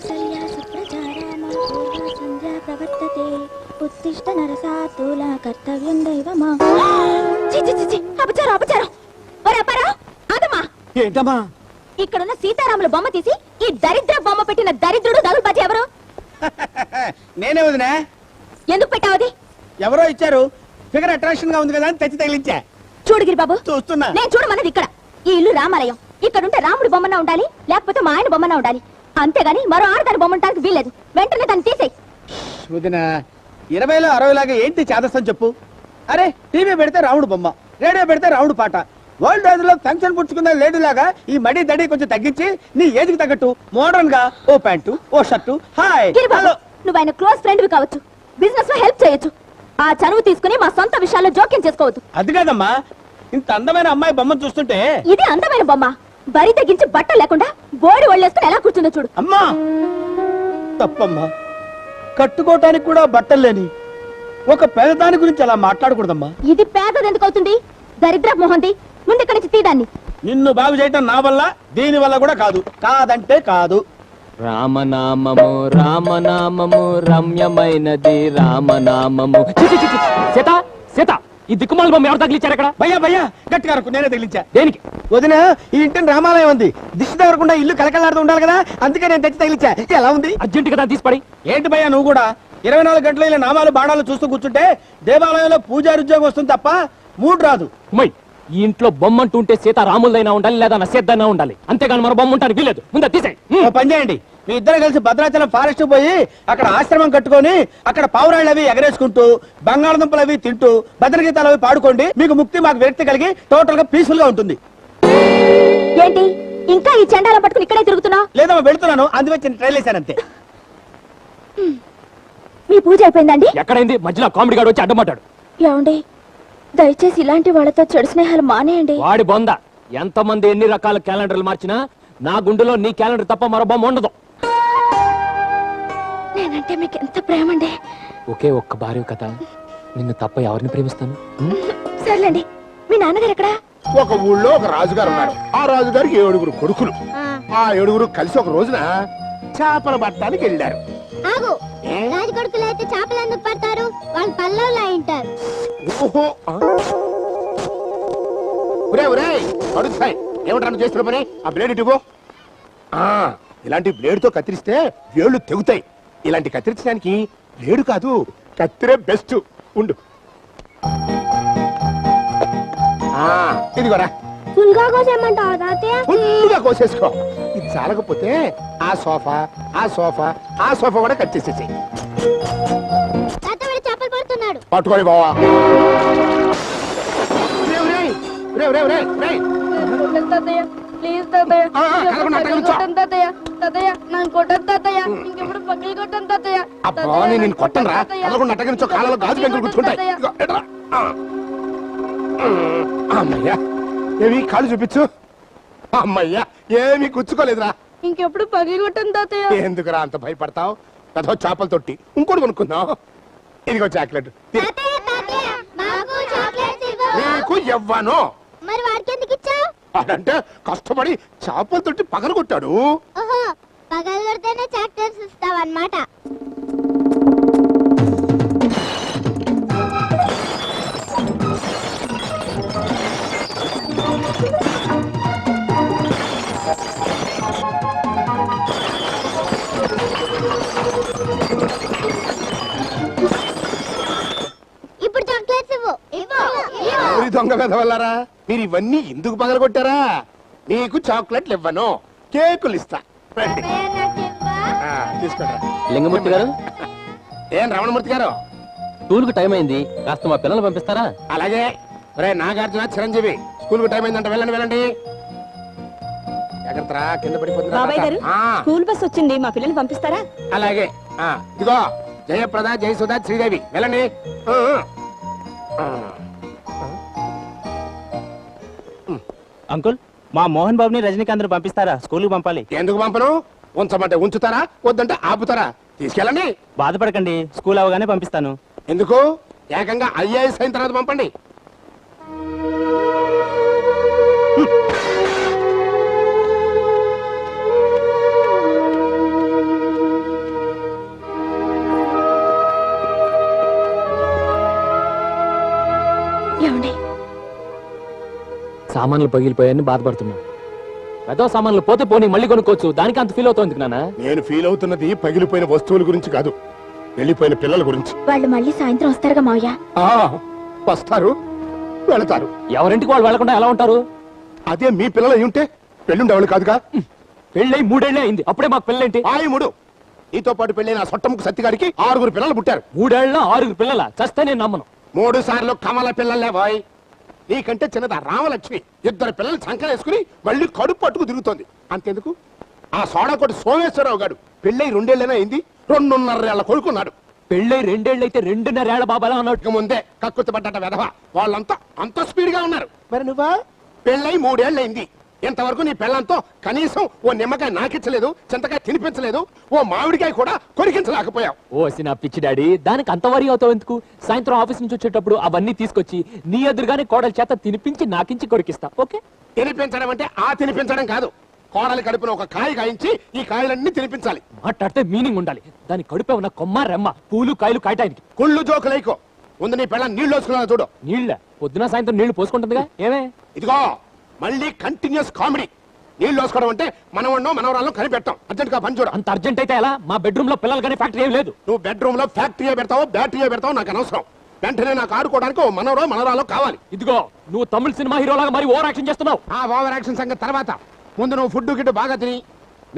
కౌసల్యా సుప్రజారామ పూర్వ సంధ్యా ప్రవర్తతే ఉత్తిష్ట నరసాతులా కర్తవ్యం దైవమా. అపచారం అపచారం. ఆదమా ఏంటమ్మా ఇక్కడున్న సీతారాముల బొమ్మ తీసి ఈ దరిద్ర బొమ్మ పెట్టిన దరిద్రుడు దగులుబాజీ ఎవరు? నేనే వదినా. ఎందుకు పెట్టావది? ఎవరో ఇచ్చారు, ఫిగర్ అట్రాక్షన్ గా ఉంది కదా అని తెచ్చి తగిలించా. చూడుగిరి బాబు, చూస్తున్నా. నేను చూడమన్నది ఇక్కడ. ఈ ఇల్లు రామాలయం. ఇక్కడుంటే రాముడి బొమ్మన ఉండాలి, లేకపోతే మా ఆయన బొమ్మన ఉండాలి. అంతేగాని మరో ఆడదాని బొమ్మ ఉండడానికి వీల్లేదు. వెంటనే దాన్ని తీసేయి. వదినా, 20లో 60 లాగా ఏంటి చాదస్తం చెప్పు. అరే, టీవీ పెడితే రాముడు బొమ్మ, రేడియో పెడితే రాముడు పాట. వరల్డ్ రైజ్ లో ఫంక్షన్ పుచ్చుకున్న లేడీ లాగా ఈ మడి దడి కొంచెం తగ్గించి నీ ఏజ్కి తగ్గట్టు మోడర్న్ గా ఓ ప్యాంటు ఓ షర్టు. హాయ్ నువ్వు ఆయన క్లోజ్ ఫ్రెండ్ కావచ్చు, బిజినెస్ లో హెల్ప్ చేయొచ్చు. ఆ చనువు తీసుకుని మా సొంత విషయాల్లో జోక్యం చేసుకోవద్దు. అది కాదమ్మా, ఇంత అందమైన అమ్మాయి బొమ్మను చూస్తుంటే. ఇది అందమైన బొమ్మ. బరి తగ్గించి బట్టలు లేకుండా బోడి ఒళ్ళేసుకుని ఎలా కూర్చుందో చూడు. అమ్మా తప్పమ్మా, కట్టుకోవటానికి కూడా బట్టలు లేని ఒక పేదదాని గురించి అలా మాట్లాడకూడదమ్మా. ఇది పేదది ఎందుకు అవుతుంది? దరిద్ర మొహంది. ముందు ఇక్కడి నుంచి తీదాన్ని. నిన్ను బాగు చేయటం నా వల్ల, దీని వల్ల కూడా కాదు. కాదంటే కాదు. రామనామము రామనామము రమ్యమైనది రామనామము. సీత సీత, ఈ దిక్కుమాల బొమ్మ ఎవరు తగిలించారు అక్కడ? భయ్యా భయ్యా, గట్టిగా అరకు, నేనే తగిలించా. దేనికి? వదిన, ఈ ఇంటిని రామాలయం ఉంది, దిష్టి తగలకుండా ఇల్లు కలకలాడుతూ ఉండాలి కదా, అందుకే నేను తెచ్చి తగిలించా. ఎలా ఉంది? అర్జెంట్ కదా తీసిపడి. ఏంటి భయ్యా నువ్వు కూడా 24 గంటలు ఇలా నామాలు బాణాలు చూస్తూ కూర్చుంటే దేవాలయంలో పూజారి ఉద్యోగం వస్తుంది తప్ప మూడు రాదు. ఉమ్మై, ఈ ఇంట్లో బొమ్మ అంటూ ఉంటే సీత రాములదైనా ఉండాలి, లేదా నసేద్దైనా ఉండాలి. అంతేగాని మరో బొమ్మ ఉంటానికి వీలేదు. ముందు తీసేయ్. ఓ పని చేయండి, మీ ఇద్దరు కలిసి భద్రాచలం ఫారెస్ట్ పోయి అక్కడ ఆశ్రమం కట్టుకొని అక్కడ పావురాళ్ళు అవి ఎగరేసుకుంటూ బంగాళదుంపలు అవి తింటూ భద్రగీతాలు అవి పాడుకోండి. మీకు ముక్తి, మాకు విరక్తి కలిగి టోటల్ గా పీస్ఫుల్ గా ఉంటుంది. ఏంటి ఇంకా ఈ చెండాలం పట్టుకుని ఇక్కడే తిరుగుతున్నావు? లేదా వెళ్తున్నాను, అందువచ్చి ట్రైల్ వేశానంతే. మీ పూజ అయిపోయిందండి? ఎక్కడైంది? మధ్యలో కామెడీ గాడు వచ్చి అడ్డమాటాడు. ఏమండి, దయచేసి ఇలాంటి వాళ్ళతో చెడు స్నేహాలు మానేయండి. వాడి బొంద. ఎంతమంది ఎన్ని రకాల క్యాలెండర్లు మార్చినా నా గుండెలో నీ క్యాలెండర్ తప్ప మరో బొమ్మ ఉండదు. నేనంటే మీకు ఎంత ప్రేమండి. ఒకే ఒక్క భార్య కదా, నిన్ను తప్ప ఎవరిని ప్రేమిస్తాను? సర్లేండి, మీ నాన్నగారు ఎక్కడా? ఒక ఊళ్ళో ఒక రాజుగారు ఉన్నారు. ఆ రాజుగారికి 7 కొడుకులు. ఆ 7 కలిసి ఒక రోజున చేపల పట్టడానికి వెళ్ళారు. రాజకొడుకులు అయితే చేపలు ఎందుకు పడతారు? వాళ్ళు పల్లవులు అయింటారు. ఓహో, అడుగుతాయి ఏమంటారు చేస్తున్న పని? ఆ బ్లేడ్ ఇటుగో. ఇలాంటి బ్లేడ్ తో కత్తిరిస్తే వేళ్ళు తెగుతాయి. ఇలాంటి కత్తిరించడానికి బ్లేడు కాదు, కత్తిరే బెస్ట్. ఉండు, ఇదిగోరా. ఫుల్గా కోసేయమంటావా తాతయ్య? ఫుల్గా కోసేసుకో. ఇది చాలకపోతే ఆ సోఫా కూడా కట్ చేసేసి. తాతయ్య చేపలు పడుతున్నాడు. పట్టుకోని బావా. నేను కొట్టను రా, అట్టగించో కాలంలో గాజు పెంకులు గుచ్చుకుంటాయి. అమ్మయ్యా, ఏమి కాళ్ళు చూపించు. అమ్మయ్యా, ఏమి గుచ్చుకోలేదురా. ఇంకెప్పుడు పగిలి కొట్టను తాతయ్య. ఎందుకురా అంత భయపడతావు? కథ చేపల తొట్టి ఇంకోటి కొనుక్కుందాం. ఇదిగో చాక్లెట్. నీకు ఇవ్వను. మరి వాడికి ఎందుకు ఇచ్చావు? అదంటే కష్టపడి చేపల తొట్టి పగలు కొట్టాడు. పగలు కొడితేనే చాక్లెట్స్ ఇస్తావన్నమాట. ఇప్పుడు చాక్లెట్స్ ఇవ్వు. దొంగ కథ వల్లరా మీరు ఇవన్నీ ఎందుకు పగలు కొట్టారా? నీకు చాక్లెట్లు ఇవ్వను, కేకులు ఇస్తా. తీసుకోండి. లింగమూర్తి గారు. ఏం రమణమూర్తి గారు, స్కూల్ కు టైం అయింది, కాస్త మా పిల్లలు పంపిస్తారా? అలాగే. నాగార్జున, చిరంజీవి స్కూల్ కు టైం అయిందంట, వెళ్ళండి. జాగ్రత్త, కింద పడిపోతుంది. స్కూల్ బస్ వచ్చింది, మా పిల్లల్ని పంపిస్తారా? అలాగే. ఇదిగో జయప్రద, జయసుధ, శ్రీదేవి వెళ్ళండి. అంకుల్, మా మోహన్ బాబుని రజనీకాంత్ పంపిస్తారా? స్కూల్ కు పంపాలి. ఎందుకు పంపను? ఉంచమంటే ఉంచుతారా, వద్దంటే ఆపుతారా? తీసుకెళ్ళండి. బాధపడకండి, స్కూల్ అవగానే పంపిస్తాను. ఎందుకు? ఏకంగా IAS అయిన తర్వాత పంపండి. సామాన్లు పగిలిపోయాయని బాధపడుతున్నా. పెద్ద సామాన్లు పోతే పోనీ మళ్ళీ కొనుక్కోవచ్చు, దానికి అంత ఫీల్ అవుతోంది నాన్న. నేను ఫీల్ అవుతున్నది పగిలిపోయిన వస్తువుల గురించి కాదు, వెళ్ళిపోయిన పిల్లల గురించి. వాళ్ళు మళ్ళీ సాయంత్రం వస్తారుగా మావయ్య. ఆ వస్తారు, వెళతారు. ఎవరింటికి వాళ్ళు వెళ్లకుండా ఎలా ఉంటారు? అదే మీ పిల్లలు అయి ఉంటే పెళ్ళుండేవాళ్ళు కాదుగా. పెళ్ళై 3 ఏళ్లే అయింది, అప్పుడే మాకు పెళ్ళేంటి? ఆయముడు నీతో పాటు పెళ్ళైన ఆ సొట్టముకు సత్తిగాడికి 6 పిల్లలు పుట్టారు. 3 ఏళ్ళ 6 పిల్లల చస్తే నేను నమ్మను. 3 సార్లు కమల పిల్లలే బాయ్. నీకంటే చిన్నదా రామలక్ష్మి 2 పిల్లలు సంకలేసుకుని మళ్ళీ కడుపు పట్టుకు తిరుగుతోంది. అంతెందుకు, ఆ సోడాకోటి సోమేశ్వరరావు గాడు పెళ్ళై 2 ఏళ్ళైనా అయింది, 2.5 ఏళ్ల కొడుకున్నాడు. పెళ్ళై 2 ఏళ్ళు అయితే 2.5 ఏళ్ల బాబాలా అన్నట్టు. ఇక ముందే కక్కుతుపడ్డట వెధవ, వాళ్ళంతా అంత స్పీడ్ గా ఉన్నారు. మరి నువ్వా పెళ్ళై 3 ఏళ్ళైంది, ఇంతవరకు నీ పెళ్ళంతో కనీసం ఓ నిమ్మకాయ నాకించలేదు, చింతకాయ తినిపించలేదు, ఓ మామిడికాయ కూడా కొరికించలేకపోయావు. ఓ నా పిచ్చి డాడీ, దానికి అంత వరి అవుతావు ఎందుకు? సాయంత్రం ఆఫీస్ నుంచి వచ్చేటప్పుడు అవన్నీ తీసుకొచ్చి నీ ఎదురుగానే కోడల చేత తినిపించి నాకించి కొరికిస్తా. ఓకే? తినిపించడం అంటే ఆ తినిపించడం కాదు, కోడలి కడుపున ఒక కాయ కాయించి ఈ కాయలన్నీ తినిపించాలి. మాట్లాడితే మీనింగ్ ఉండాలి. దాని కడుపే ఉన్న కొమ్మ రెమ్మ పూలు కాయలు కాయటానికి. కుళ్ళు జోకులైకో, ముందు నీ పెళ్ళ నీళ్లు వేసుకున్నా చూడు. నీళ్ళ పొద్దున సాయంత్రం నీళ్లు పోసుకుంటుందిగా, ఏమే? ఇదిగో మళ్ళీ కంటిన్యూస్ కామెడీ. నీళ్లు వేసుకోవడం అంటే మనవన్నో మనవరాల్లో కనిపెట్టాం. అర్జెంట్ గా పని చూడు. అంత అర్జెంట్ అయితే ఎలా? మా బెడ్రూమ్ లో పిల్లలు కానీ ఫ్యాక్టరీ ఏం లేదు. నువ్వు బెడ్రూమ్ లో ఫ్యాక్టరీ పెడతావో బ్యాటరీ పెడతావో నాకు అనవసరం. వెంటనే నాకు ఆడుకోవడానికి ఓ మనవరో మనవరాలో కావాలి. ఇదిగో నువ్వు తమిళ సినిమా హీరోలాగా మరి ఓవర్ యాక్షన్ చేస్తున్నావు. ఆ ఓవర్ యాక్షన్ సంగతి తర్వాత, ముందు నువ్వు ఫుడ్ గిడ్డు బాగా తిని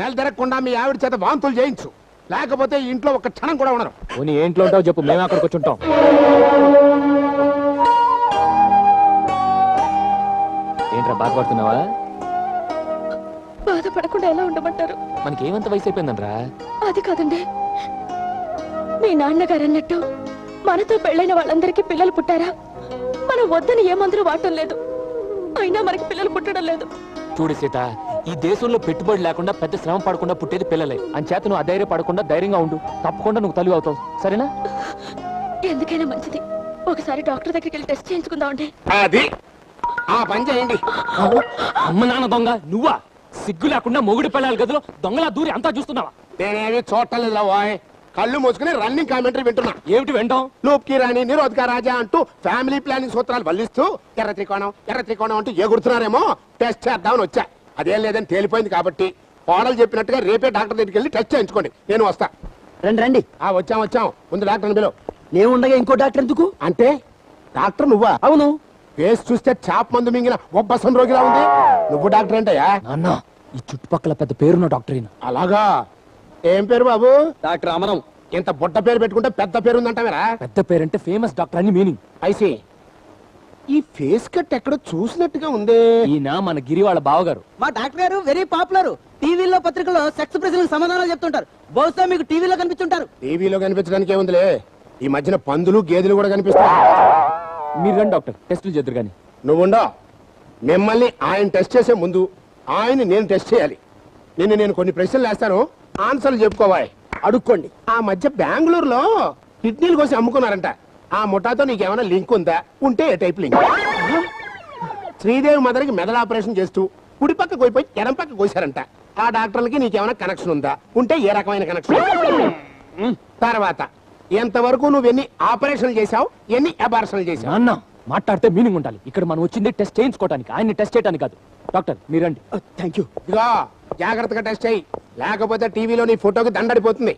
నెల తిరగకుండా మీ ఆవిడ చేత వాంతులు చేయించు, లేకపోతే ఈ ఇంట్లో ఒక క్షణం కూడా ఉండరు. పోనీ ఏంట్లో ఉంటావు చెప్పు, మేము అక్కడికి వచ్చి ఉంటాం. ఏంట్రా బాధపడుతున్నావా? బాధపడకుండా ఎలా ఉండమంటారు? మనకి ఏమంత వయసు అయిపోయిందనరా? అది కాదండి, మీ నాన్నగారు అన్నట్టు మనతో పెళ్ళైన వాళ్ళందరికీ పిల్లలు పుట్టారా? మనం వద్దని ఏ మందులు వాడటం లేదు, అయినా మనకి పిల్లలు పుట్టడం లేదు. చూడు సీత, ఈ దేశంలో పెట్టుబడి లేకుండా పెద్ద శ్రమ పడకుండా పుట్టేది పిల్లలే. అంచేత నువ్వు అధైర్య పడకుండా ధైర్యంగా ఉండు, తప్పకుండా నువ్వు తల్లి అవుతావు. సరేనా? ఎందుకైనా మంచిది ఒకసారి డాక్టర్ దగ్గరికి వెళ్ళి టెస్ట్ చేయించుకుందామండి. అది ఆ పని చేయండి. అమ్మ నాన్న దొంగ నువ్వా? సిగ్గు లేకుండా మొగుడు పిల్లల గదిలో దొంగలా దూరి అంతా చూస్తున్నావా? నేనేమి చూడలేదు బాయ్, కళ్ళు మూసుకుని రన్నింగ్ కామెంటరీ వింటున్నా. ఏమిటి వింటాం? లూప్ కి రాణి నిరోధక రాజా అంటూ ఫ్యామిలీ ప్లానింగ్ సూత్రాలు వల్లిస్తూ ఎర్ర త్రికోణం అంటూ ఎగురుతున్నారేమో టెస్ట్ చేద్దామని వచ్చా. అదేం లేదని తేలిపోయింది కాబట్టి కోడలు చెప్పినట్టుగా రేపే డాక్టర్ దగ్గరికి వెళ్ళి టెస్ట్ చేయించుకోండి. నేను వస్తా. రండి రండి. వచ్చాం ముందు డాక్టర్ బిలో. నేను ఉండగా ఇంకో డాక్టర్ ఎందుకు? అంటే డాక్టర్ నువ్వా? అవును. ఫేస్ చూస్తే చాప్ మందు మింగిన ఒబ్బసం రోగిలా ఉంది. నువ్వు డాక్టర్ అంటయ్యా? నాన్న, ఈ చుట్టుపక్కల పెద్ద పేరున్న డాక్టర్ ఈయన. అలాగా? ఏం పేరు బాబు? డాక్టర్ అమరం. ఇంత బుట్ట పేరు పెట్టుకుంటే పెద్ద పేరు ఉందంటావేరా? పెద్ద పేరంటే ఫేమస్ డాక్టర్ అని మీనింగ్. ఐసి ఈ ఫేస్ కట్ ఎక్కడ చూసినట్టుగా ఉంది. ఈయన మన గిరి వాళ్ళ బావగారు. మా డాక్టర్ గారు వెరీ పాపులర్. టీవీలో పత్రికల్లో సెక్స్ ప్రశ్నలకు సమాధానాలు చెప్తుంటారు. బహుశా మీకు టీవీలో కనిపిస్తుంటారు. టీవీలో కనిపించడానికి ఏముందిలే, ఈ మధ్యన పందులు గేదెలు కూడా కనిపిస్తాయి. మీరు రండి డాక్టర్, టెస్టులు చేద్దరు కానీ. నువ్వుండో, మిమ్మల్ని ఆయన టెస్ట్ చేసే ముందు ఆయన నేను టెస్ట్ చేయాలి. నేను కొన్ని ప్రశ్నలు వేస్తాను, ఆన్సర్లు చెప్పుకోవాలి. అడుక్కోండి. ఆ మధ్య బెంగళూరులో కిడ్నీలు కోసి అమ్ముకున్నారంట. ఆ ముఠాతో నీకేమైనా లింక్ ఉందా? ఉంటే ఏ టైప్ లింక్? శ్రీదేవి మదర్కి మెదడు ఆపరేషన్ చేస్తూ కుడి పక్క కోయిపోయి ఎడం పక్క కోసారంట. ఆ డాక్టర్లకి నీకేమైనా కనెక్షన్ ఉందా? ఉంటే ఏ రకమైన కనెక్షన్? తర్వాత ఎంతవరకు నువ్వు ఎన్ని ఆపరేషన్లు చేశావు, ఎన్ని అబార్షన్లు చేశావు? నాన్న, మాట్లాడితే మీనింగ్ ఉండాలి. ఇక్కడ మనం వచ్చింది టెస్ట్ చేయించుకోవడానికి, ఆయన్ని టెస్ట్ చేయడానికి కాదు. డాక్టర్ మీరండి. Thank you. ఇదిగో జాగ్రత్తగా టెస్ట్ చేయి, లేకపోతే టీవీలో నీ ఫోటోకి దండడిపోతుంది.